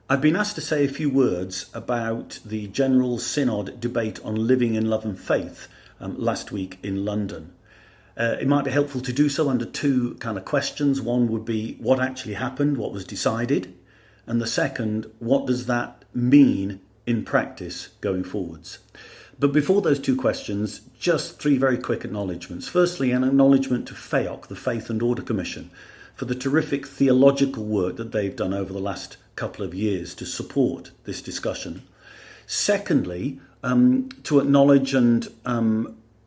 I've been asked to say a few words about the General Synod debate on living in love and faith last week in London. It might be helpful to do so under two kind of questions. One would be what actually happened, what was decided, and the second, what does that mean in practice going forwards? But before those two questions, just three very quick acknowledgements. Firstly, an acknowledgement to FAOC, the Faith and Order Commission, for the terrific theological work that they've done over the last couple of years to support this discussion. Secondly, to acknowledge and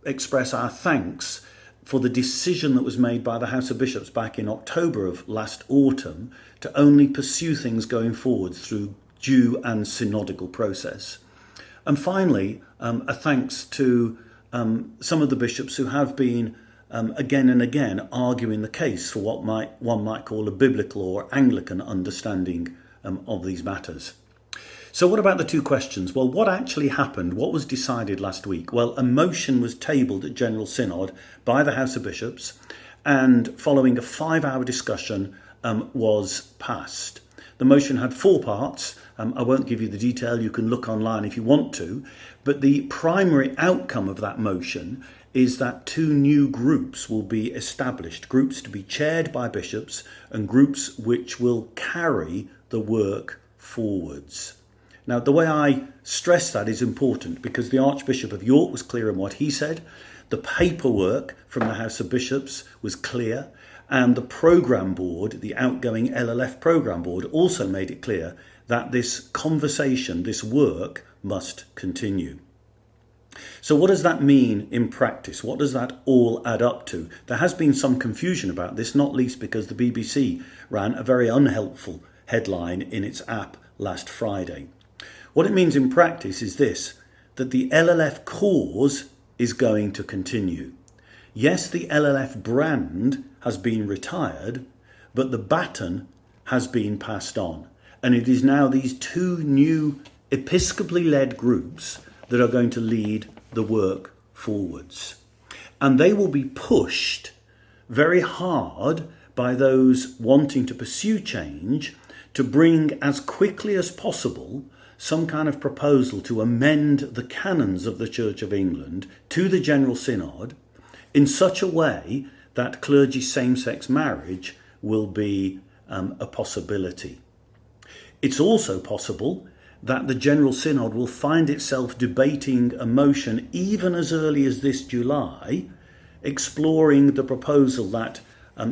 express our thanks for the decision that was made by the House of Bishops back in October of last autumn to only pursue things going forward through due and synodical process. And finally, a thanks to some of the bishops who have been again and again arguing the case for what one might call a biblical or Anglican understanding of these matters. So what about the two questions? Well, what actually happened? What was decided last week? Well, a motion was tabled at General Synod by the House of Bishops, and following a 5-hour discussion was passed. The motion had 4 parts. I won't give you the detail. You can look online if you want to. But the primary outcome of that motion is that 2 new groups will be established, groups to be chaired by bishops and groups which will carry the work forwards. Now, the way I stress that is important because the Archbishop of York was clear in what he said. The paperwork from the House of Bishops was clear, and the programme board, the outgoing LLF programme board, also made it clear that this conversation, this work, must continue. So what does that mean in practice? What does that all add up to? There has been some confusion about this, not least because the BBC ran a very unhelpful headline in its app last Friday. What it means in practice is this, that the LLF cause is going to continue. Yes, the LLF brand has been retired, but the baton has been passed on. And it is now these 2 new episcopally led groups that are going to lead the work forwards. And they will be pushed very hard by those wanting to pursue change to bring as quickly as possible some kind of proposal to amend the canons of the Church of England to the General Synod in such a way that clergy same-sex marriage will be a possibility. It's also possible that the General Synod will find itself debating a motion even as early as this July, exploring the proposal that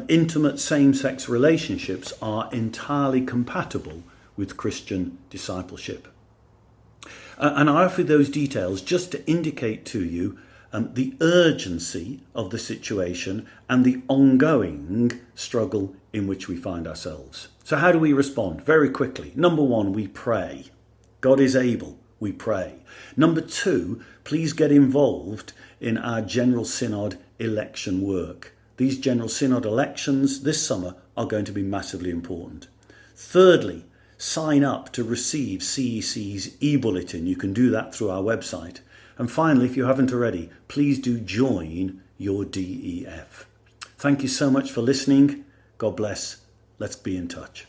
intimate same-sex relationships are entirely compatible with Christian discipleship. And I offer those details just to indicate to you the urgency of the situation and the ongoing struggle in which we find ourselves. So how do we respond? Very quickly. Number 1, we pray. God is able, we pray. Number 2, please get involved in our General Synod election work. These General Synod elections this summer are going to be massively important. Thirdly, sign up to receive CEC's e-bulletin. You can do that through our website. And finally, if you haven't already, please do join your DEF. Thank you so much for listening. God bless. Let's be in touch.